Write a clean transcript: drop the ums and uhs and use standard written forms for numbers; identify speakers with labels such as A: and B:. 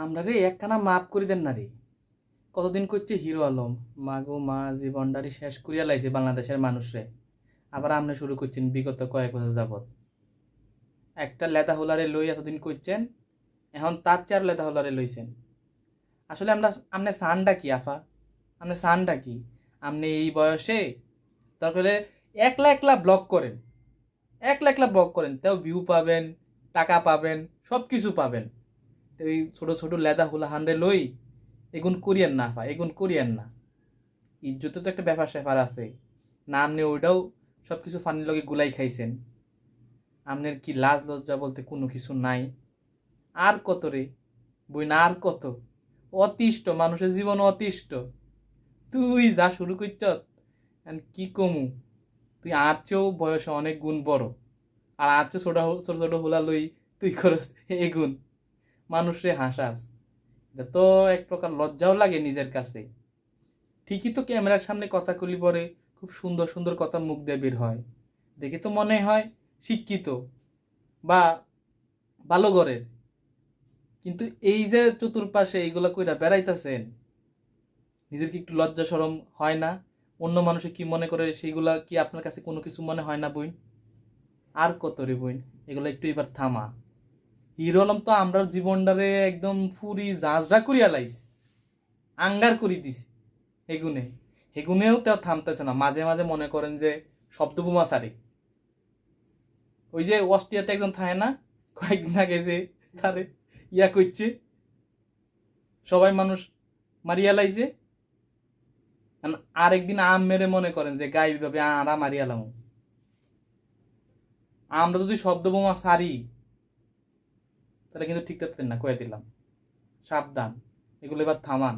A: আমরা রে একখানা মাপ করে দেন না রে। কতদিন করছে হিরো আলম, মা গো মা, জীবনটারি শেষ করিয়া লাইছে বাংলাদেশের মানুষরে। আবার আপনি শুরু করছেন বিগত কয়েক বছর যাবত একটা লেদা হোলারে লই এতদিন করছেন, এখন তার চার লেদা হোলারে লইছেন। আসলে আমরা আপনি সানটা কি আফা, আপনি সানটা কি? আপনি এই বয়সে দরকার হলে একলা একলা ব্লগ করেন, একলা একলা ব্লগ করেন, তাও ভিউ পাবেন, টাকা পাবেন, সব কিছু পাবেন। তো এই ছোট ছোট লেদা হুলা হান্ডে লই এগুন করিয়েন না আফা, এগুন করিয়েন না। ইজ্জতে তো একটা ব্যাপার স্যাপার আছে না, আপনি ওইটাও সব কিছু ফানির লগে গুলাই খাইছেন। আপনার কি লাজ লজ্জা বলতে কোনো কিছু নাই? আর কত রে বই না, আর কত? অতিষ্ঠ, মানুষের জীবন অতিষ্ঠ। তুই যা শুরু করছ কি কমু, তুই আর চেয়েও বয়সে অনেক গুণ বড়, আর আর চেয়ে ছোট ছোট ছোট হুলা লই তুই করস এগুন, মানুষরে হাসাস। এটা তো এক প্রকার লজ্জাও লাগে নিজের কাছে। ঠিকই তো ক্যামেরার সামনে কথা কলি পরে খুব সুন্দর সুন্দর কথা মুখ দিয়ে বের হয়, দেখে তো মনে হয় শিক্ষিত বা ভালো ঘরের। কিন্তু এই যে চতুর্পাশে এইগুলা কইরা বেড়াইতাছেন, নিজের কি একটু লজ্জা শরম হয় না? অন্য মানুষে কি মনে করে সেইগুলা কি আপনার কাছে কোনো কিছু মনে হয় না বইন? আর কত রে বইন, এগুলো একটু এবার থামা। হিরো আলম তো আমরা জীবনটারে একদম ফুরি জাজরা করিয়া লাইছি, আঙ্গার করি দিছি। হেগুনে হেগুনেও তেও থামতেছে না, মাঝে মাঝে মনে করেন যে শব্দ বোমা সারে। ওই যে অস্ট্রিয়াতে একজন থাকে না, কয়েকদিন আগে যে তারে ইয়া করছে, সবাই মানুষ মারিয়া লাইছে। আরেকদিন আম মেরে মনে করেন যে গাই ভাবে আরা মারিয়ালাম। আমরা যদি শব্দ বোমা সারি তাহলে কিন্তু ঠিক থাকতেন না, কয়ে দিলাম। সাবধান, এগুলো এবার থামান।